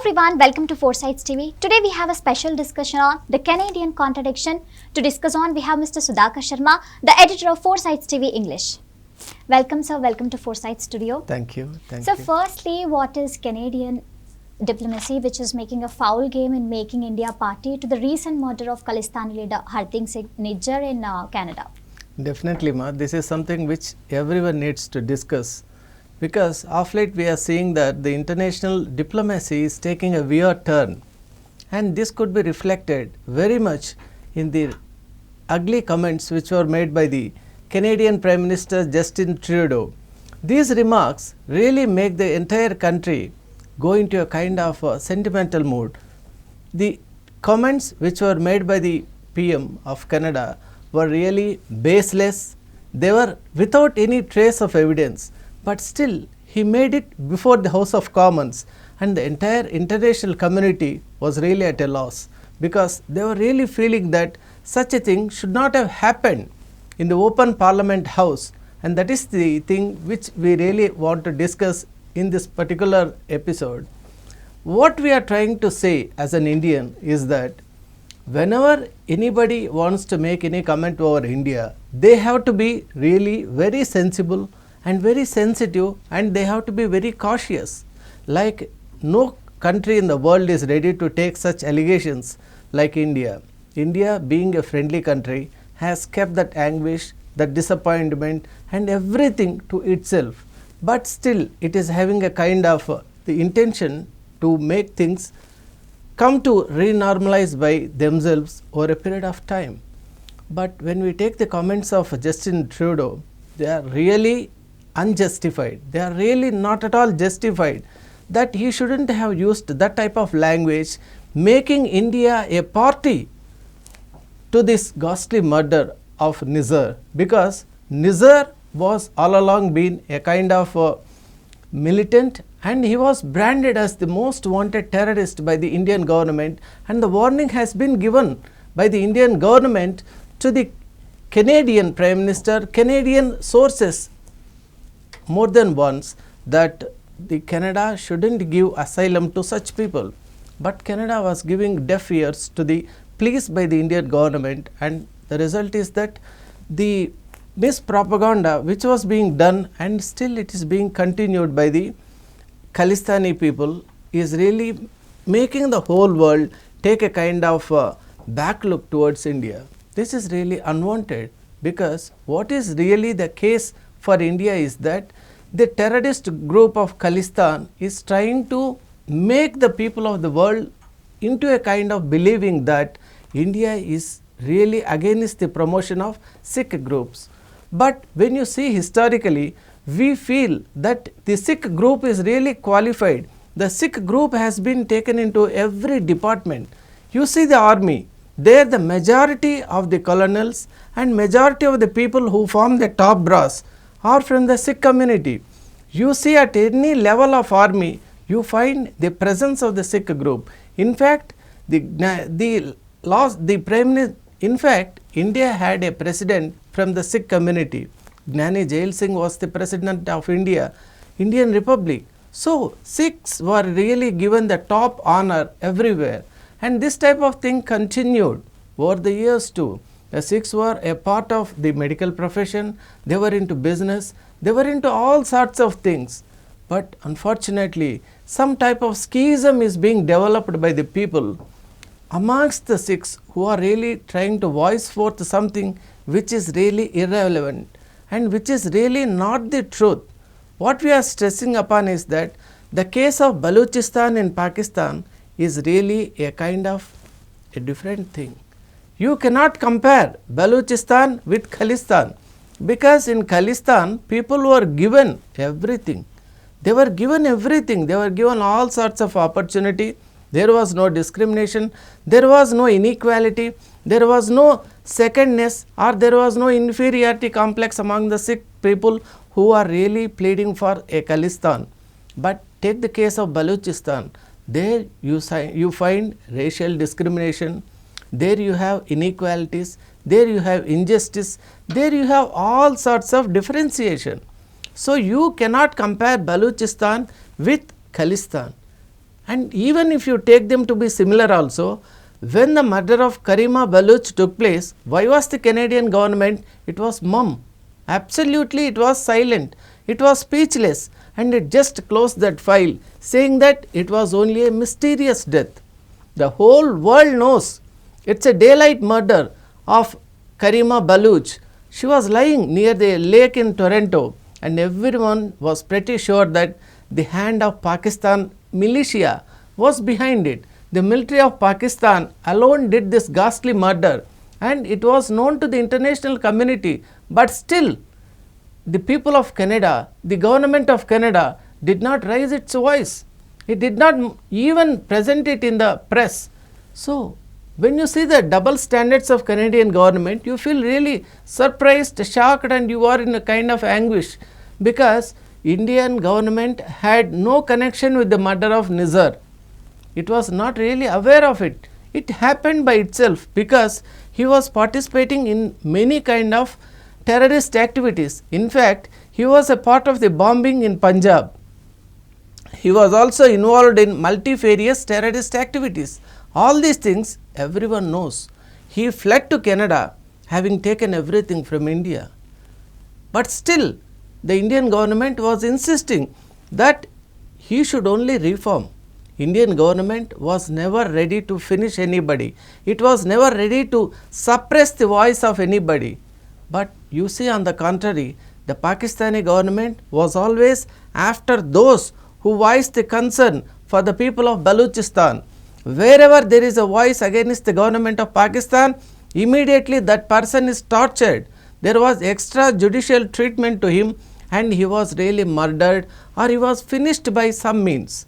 everyone, welcome to 4sidestv. Today we have a special discussion on the Canadian contradiction. To discuss on, we have Mr. Sudhakar Sharma, the editor of 4sidestv English. Welcome sir, welcome to 4side Studio. Thank you. So firstly, what is Canadian diplomacy which is making a foul game in making India party to the recent murder of Khalistani leader Hardeep Singh Nijjar in Canada? Definitely, Ma. This is something which everyone needs to discuss, because of late we are seeing that the international diplomacy is taking a weird turn, and this could be reflected very much in the ugly comments which were made by the Canadian Prime Minister Justin Trudeau. These remarks really make the entire country go into a kind of a sentimental mood. The comments which were made by the PM of Canada were really baseless. They were without any trace of evidence, but still he made it before the House of Commons, and the entire international community was really at a loss, because they were really feeling that such a thing should not have happened in the open Parliament House, and that is the thing which we really want to discuss in this particular episode. What we are trying to say as an Indian is that whenever anybody wants to make any comment over India, they have to be really very sensible and very sensitive, and they have to be very cautious. Like no country in the world is ready to take such allegations like India. India, being a friendly country, has kept that anguish, that disappointment and everything to itself, but still it is having a kind of the intention to make things come to renormalize by themselves over a period of time. But when we take the comments of Justin Trudeau, they are really unjustified. They are really not at all justified. That he shouldn't have used that type of language, making India a party to this ghastly murder of Nijjar, because Nijjar was all along been a kind of militant, and he was branded as the most wanted terrorist by the Indian government, and the warning has been given by the Indian government to the Canadian Prime Minister, Canadian sources more than once, that the Canada shouldn't give asylum to such people. But Canada was giving deaf ears to the pleas by the Indian government, and the result is that the mispropaganda which was being done, and still it is being continued by the Khalistani people, is really making the whole world take a kind of back look towards India. This is really unwanted, because what is really the case for India is that the terrorist group of Khalistan is trying to make the people of the world into a kind of believing that India is really against the promotion of Sikh groups. But when you see historically, we feel that the Sikh group is really qualified. The Sikh group has been taken into every department. You see the army, there the majority of the colonels and majority of the people who form the top brass are from the Sikh community. You see at any level of army, you find the presence of the Sikh group. In fact, India had a president from the Sikh community. Gnani Jail Singh was the president of Indian Republic. So Sikhs were really given the top honor everywhere, and this type of thing continued over the years too. The Sikhs were a part of the medical profession, they were into business, they were into all sorts of things. But unfortunately, some type of schism is being developed by the people amongst the Sikhs, who are really trying to voice forth something which is really irrelevant and which is really not the truth. What we are stressing upon is that the case of Balochistan in Pakistan is really a kind of a different thing. You cannot compare Balochistan with Khalistan, because in Khalistan people were given everything. They were given everything. They were given all sorts of opportunity. There was no discrimination. There was no inequality. There was no secondness, or there was no inferiority complex among the Sikh people who are really pleading for a Khalistan. But take the case of Balochistan. There you find racial discrimination. There you have inequalities. There you have injustice. There you have all sorts of differentiation. So you cannot compare Balochistan with Khalistan. And even if you take them to be similar also, when the murder of Karima Baluch took place, why was the Canadian government? It was mum. Absolutely it was silent. It was speechless, and it just closed that file saying that it was only a mysterious death. The whole world knows it's a daylight murder of Karima Baluch. She was lying near the lake in Toronto, and everyone was pretty sure that the hand of Pakistan militia was behind it. The military of Pakistan alone did this ghastly murder, and it was known to the international community, but still the people of Canada, the government of Canada did not raise its voice. It did not even present it in the press. So, when you see the double standards of Canadian government, you feel really surprised, shocked, and you are in a kind of anguish, because Indian government had no connection with the murder of Nizar. It was not really aware of it. It happened by itself because he was participating in many kind of terrorist activities. In fact, he was a part of the bombing in Punjab. He was also involved in multifarious terrorist activities. All these things everyone knows. He fled to Canada having taken everything from India. But still, the Indian government was insisting that he should only reform. Indian government was never ready to finish anybody. It was never ready to suppress the voice of anybody. But you see, on the contrary, the Pakistani government was always after those who voiced the concern for the people of Balochistan. Wherever there is a voice against the government of Pakistan, immediately that person is tortured. There was extrajudicial treatment to him, and he was really murdered, or he was finished by some means.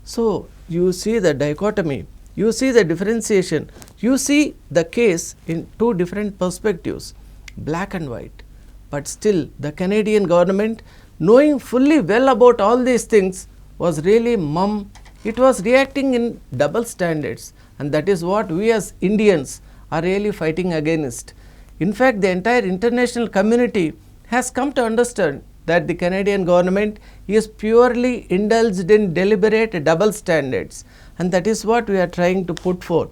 So, you see the dichotomy, you see the differentiation, you see the case in two different perspectives, black and white. But still, the Canadian government, knowing fully well about all these things, was really mum. It was reacting in double standards, and that is what we as Indians are really fighting against. In fact, the entire international community has come to understand that the Canadian government is purely indulged in deliberate double standards, and that is what we are trying to put forth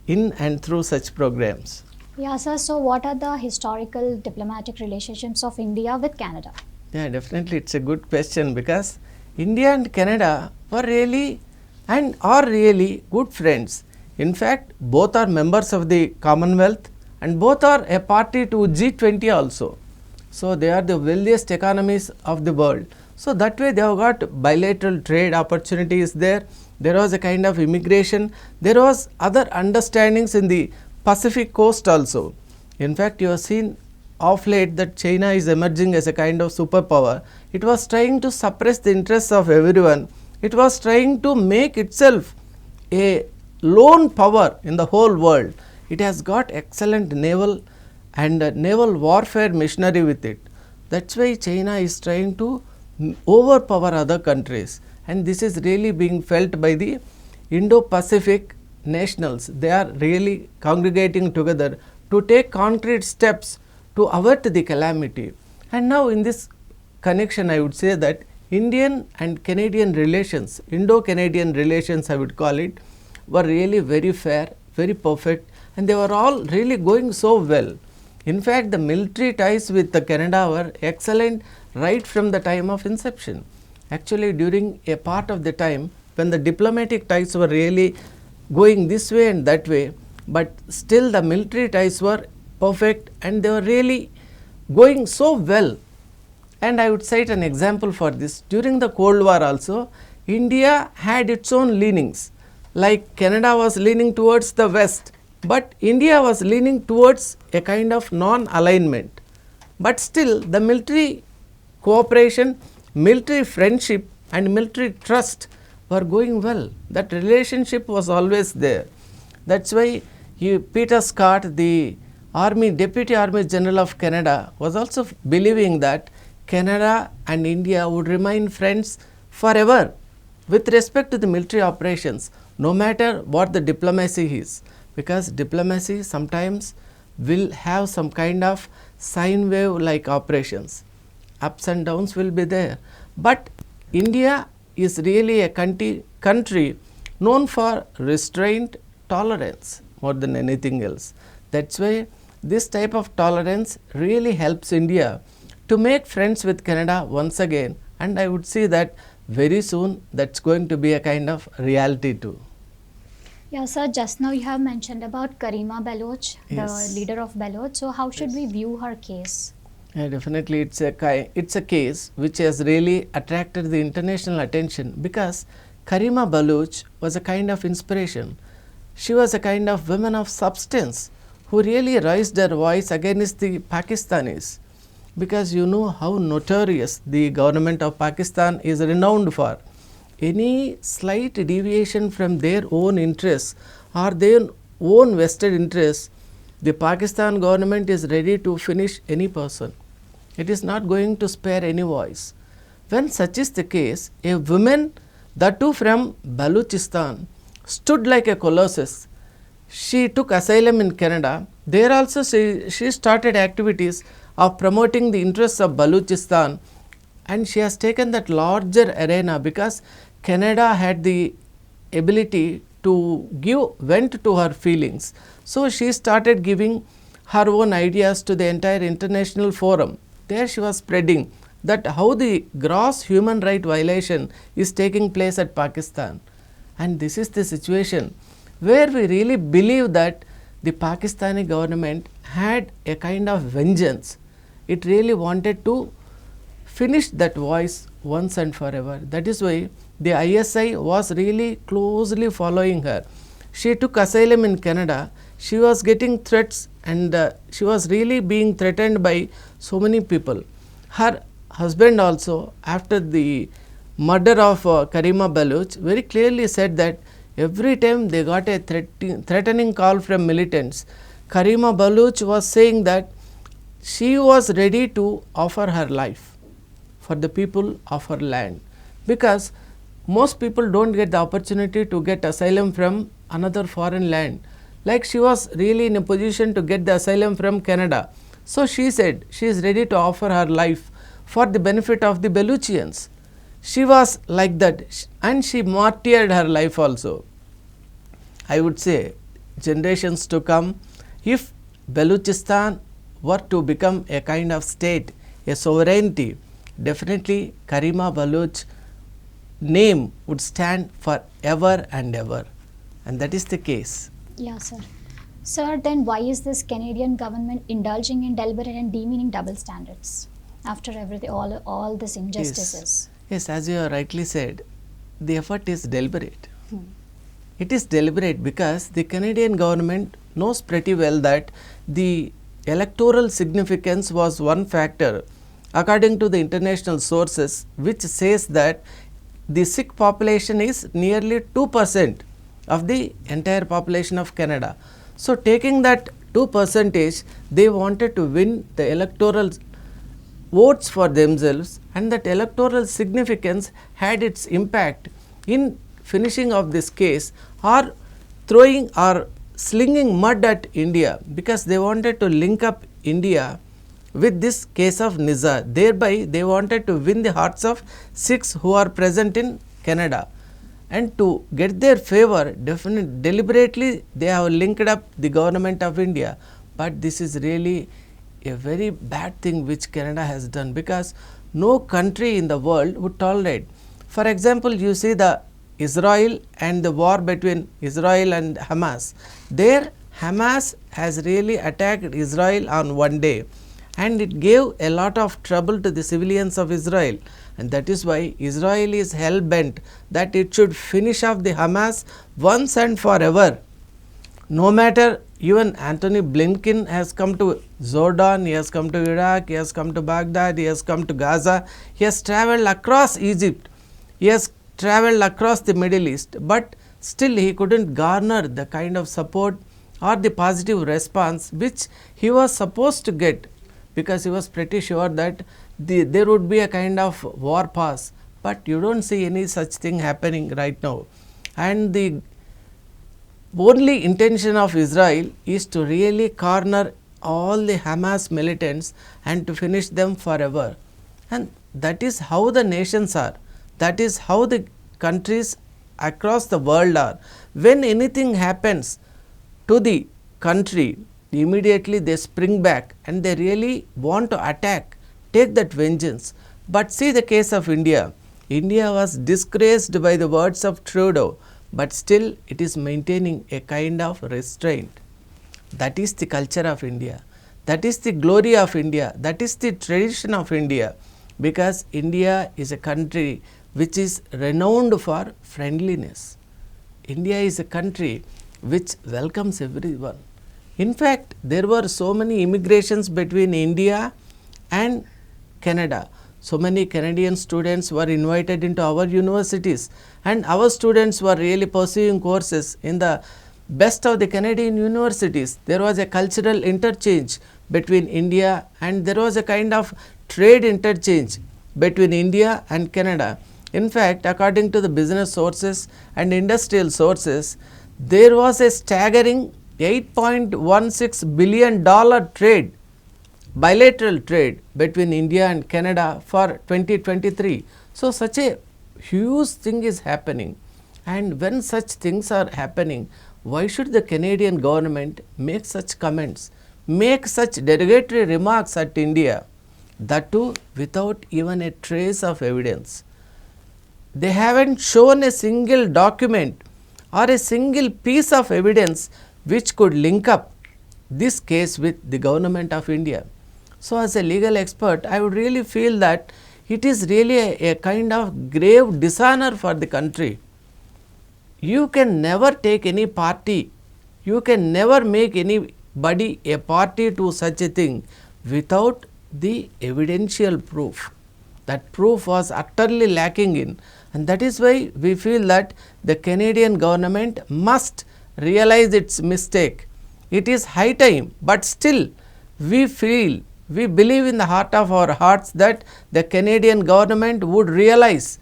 in and through such programs. Yeah, sir. So, what are the historical diplomatic relationships of India with Canada? Yeah, definitely it's a good question, because India and Canada were really and are really good friends. In fact, both are members of the Commonwealth, and both are a party to G20 also. So, they are the wealthiest economies of the world. So, that way they have got bilateral trade opportunities there. There was a kind of immigration. There was other understandings in the Pacific coast also. In fact, you have seen of late that China is emerging as a kind of superpower. It was trying to suppress the interests of everyone. It was trying to make itself a lone power in the whole world. It has got excellent naval and naval warfare machinery with it. That's why China is trying to overpower other countries, and this is really being felt by the Indo-Pacific nationals. They are really congregating together to take concrete steps to avert the calamity. And now in this connection, I would say that Indian and Canadian relations, Indo-Canadian relations I would call it, were really very fair, very perfect, and they were all really going so well. In fact, the military ties with the Canada were excellent right from the time of inception. Actually, during a part of the time when the diplomatic ties were really going this way and that way, but still the military ties were perfect, and they were really going so well. And I would cite an example for this. During the Cold War also, India had its own leanings, like Canada was leaning towards the West, but India was leaning towards a kind of non-alignment. But still the military cooperation, military friendship and military trust were going well. That relationship was always there. That is why Peter Scott, the Deputy Army General of Canada, was also believing that Canada and India would remain friends forever with respect to the military operations, no matter what the diplomacy is. Because diplomacy sometimes will have some kind of sine wave like operations. Ups and downs will be there. But India is really a country known for restraint, tolerance more than anything else. That's why this type of tolerance really helps India to make friends with Canada once again, and I would say that very soon that's going to be a kind of reality too. Yeah, sir, just now you have mentioned about Karima Baloch, Yes. the leader of Baloch. So how should we view her case? Yeah, definitely it's a case which has really attracted the international attention because Karima Baloch was a kind of inspiration. She was a kind of woman of substance who really raised her voice against the Pakistanis, because you know how notorious the government of Pakistan is renowned for. Any slight deviation from their own interests or their own vested interests, the Pakistan government is ready to finish any person. It is not going to spare any voice. When such is the case, a woman, that too from Balochistan, stood like a colossus. She took asylum in Canada. There also she started activities of promoting the interests of Balochistan, and she has taken that larger arena because Canada had the ability to give vent to her feelings. So she started giving her own ideas to the entire international forum. There she was spreading that how the gross human right violation is taking place at Pakistan. And this is the situation where we really believe that the Pakistani government had a kind of vengeance. It really wanted to finish that voice once and forever. That is why the ISI was really closely following her. She took asylum in Canada. She was getting threats, and she was really being threatened by so many people. Her husband also, after the murder of Karima Baloch, very clearly said that every time they got a threatening call from militants, Karima Baloch was saying that she was ready to offer her life for the people of her land, because most people don't get the opportunity to get asylum from another foreign land. Like she was really in a position to get the asylum from Canada. So she said she is ready to offer her life for the benefit of the Balochians. She was like that, and she martyred her life also. I would say generations to come, if Balochistan were to become a kind of state, a sovereignty, definitely Karima Baloch name would stand for ever and ever, and that is the case. Yeah, sir. Sir, then why is this Canadian government indulging in deliberate and demeaning double standards after everything, all this injustices? Yes, as you have rightly said, the effort is deliberate. It is deliberate because the Canadian government knows pretty well that the electoral significance was one factor according to the international sources, which says that the Sikh population is nearly 2% of the entire population of Canada. So taking that 2%, they wanted to win the electoral votes for themselves, and that electoral significance had its impact in finishing of this case, or throwing or slinging mud at India, because they wanted to link up India with this case of Nizar. Thereby they wanted to win the hearts of Sikhs who are present in Canada, and to get their favor, deliberately they have linked up the government of India. But this is really a very bad thing which Canada has done, because no country in the world would tolerate. For example, you see the Israel and the war between Israel and Hamas. There Hamas has really attacked Israel on one day, and it gave a lot of trouble to the civilians of Israel, and that is why Israel is hell bent that it should finish off the Hamas once and forever. No matter, even Antony Blinken has come to Jordan, he has come to Iraq, he has come to Baghdad, he has come to Gaza, he has travelled across Egypt, he has travelled across the Middle East, but still he couldn't garner the kind of support or the positive response which he was supposed to get, because he was pretty sure that there would be a kind of war pause. But you don't see any such thing happening right now, and the only intention of Israel is to really corner all the Hamas militants and to finish them forever. And that is how the nations are. That is how the countries across the world are, when anything happens to the country, immediately they spring back and they really want to attack, take that vengeance. But see the case of India. India was disgraced by the words of Trudeau, but still it is maintaining a kind of restraint. That is the culture of India. That is the glory of India. That is the tradition of India, because India is a country which is renowned for friendliness. India is a country which welcomes everyone. In fact, there were so many immigrations between India and Canada. So many Canadian students were invited into our universities, and our students were really pursuing courses in the best of the Canadian universities. There was a cultural interchange between India, and there was a kind of trade interchange between India and Canada. In fact, according to the business sources and industrial sources, there was a staggering $8.16 billion trade, bilateral trade between India and Canada for 2023. So, such a huge thing is happening, and when such things are happening, why should the Canadian government make such comments, make such derogatory remarks at India, that too without even a trace of evidence? They haven't shown a single document or a single piece of evidence which could link up this case with the government of India. So, as a legal expert, I would really feel that it is really a kind of grave dishonor for the country. You can never take any party, you can never make anybody a party to such a thing without the evidential proof. That proof was utterly lacking in, and that is why we feel that the Canadian government must realize its mistake. It is high time, but still we believe in the heart of our hearts that the Canadian government would realize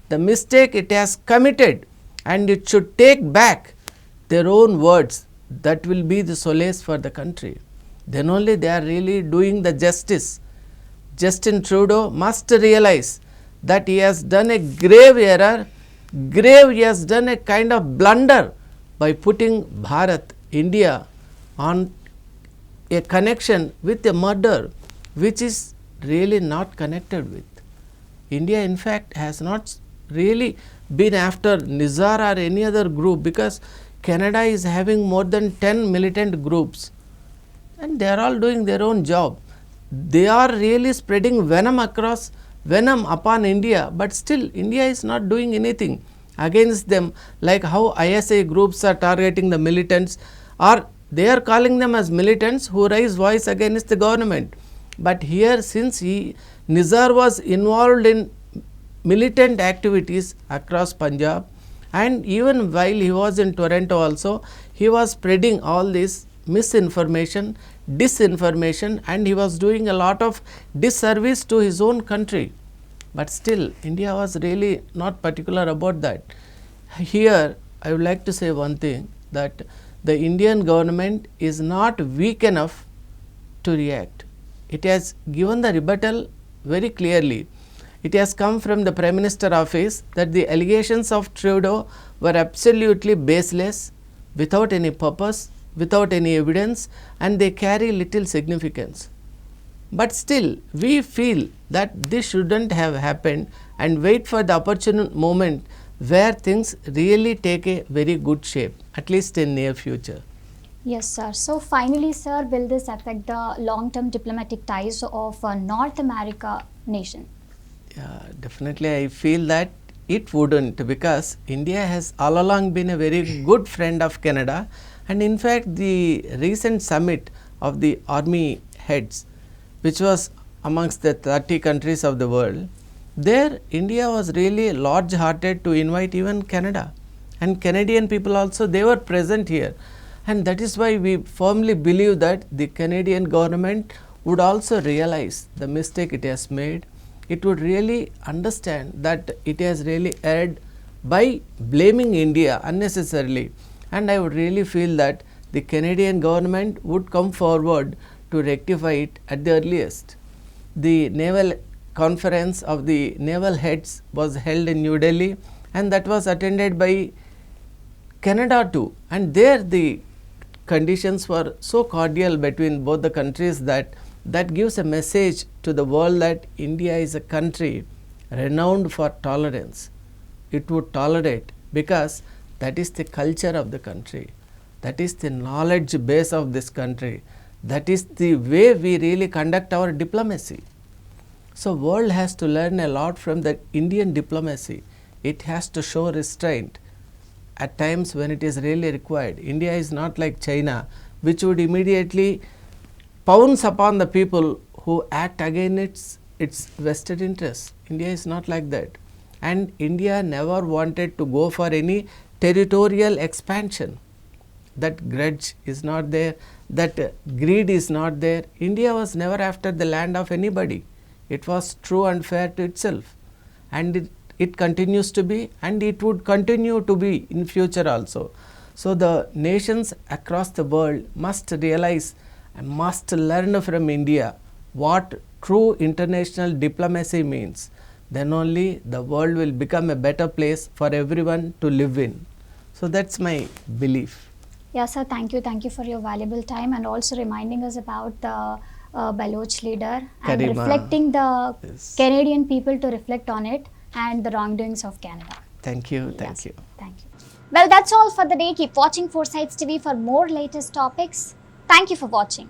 the mistake it has committed, and it should take back their own words. That will be the solace for the country. Then only they are really doing the justice. Justin Trudeau must realize that he has done a grave error, he has done a kind of blunder by putting Bharat, India, on a connection with a murder which is really not connected with. India in fact has not really been after Nizar or any other group, because Canada is having more than 10 militant groups and they are all doing their own job. They are really spreading venom upon India, but still India is not doing anything against them, like how ISI groups are targeting the militants, or they are calling them as militants who raise voice against the government. But here, since Nizar was involved in militant activities across Punjab, and even while he was in Toronto also, he was spreading all this misinformation, disinformation, and he was doing a lot of disservice to his own country. But still India was really not particular about that. Here I would like to say one thing, that the Indian government is not weak enough to react. It has given the rebuttal very clearly. It has come from the Prime Minister office that the allegations of Trudeau were absolutely baseless, without any purpose, without any evidence, and they carry little significance. But still we feel that this shouldn't have happened, and wait for the opportune moment where things really take a very good shape, at least in near future. Yes, sir. So finally, sir, will this affect the long-term diplomatic ties of North America nation? Yeah, definitely I feel that it wouldn't, because India has all along been a very good friend of Canada, and in fact the recent summit of the army heads, which was amongst the 30 countries of the world, there India was really large hearted to invite even Canada, and Canadian people also, they were present here, and that is why we firmly believe that the Canadian government would also realize the mistake it has made. It would really understand that it has really erred by blaming India unnecessarily, and I would really feel that the Canadian government would come forward to rectify it at the earliest. The naval conference of the naval heads was held in New Delhi, and that was attended by Canada too, and there the conditions were so cordial between both the countries that gives a message to the world that India is a country renowned for tolerance. It would tolerate because that is the culture of the country, that is the knowledge base of this country, that is the way we really conduct our diplomacy. So world has to learn a lot from the Indian diplomacy. It has to show restraint at times when it is really required. India is not like China, which would immediately pounce upon the people who act against its vested interests. India is not like that, and India never wanted to go for any territorial expansion. That grudge is not there, that greed is not there. India was never after the land of anybody. It was true and fair to itself, and it continues to be, and it would continue to be in future also. So the nations across the world must realize and must learn from India what true international diplomacy means. Then only the world will become a better place for everyone to live in. So that's my belief. Yeah, sir, thank you. Thank you for your valuable time and also reminding us about the Baloch leader and Karima. reflecting the Yes. Canadian people to reflect on it and the wrongdoings of Canada. Thank you. Thank Yes, you. thank you. Well, that's all for the day. Keep watching 4 Sides TV for more latest topics. Thank you for watching.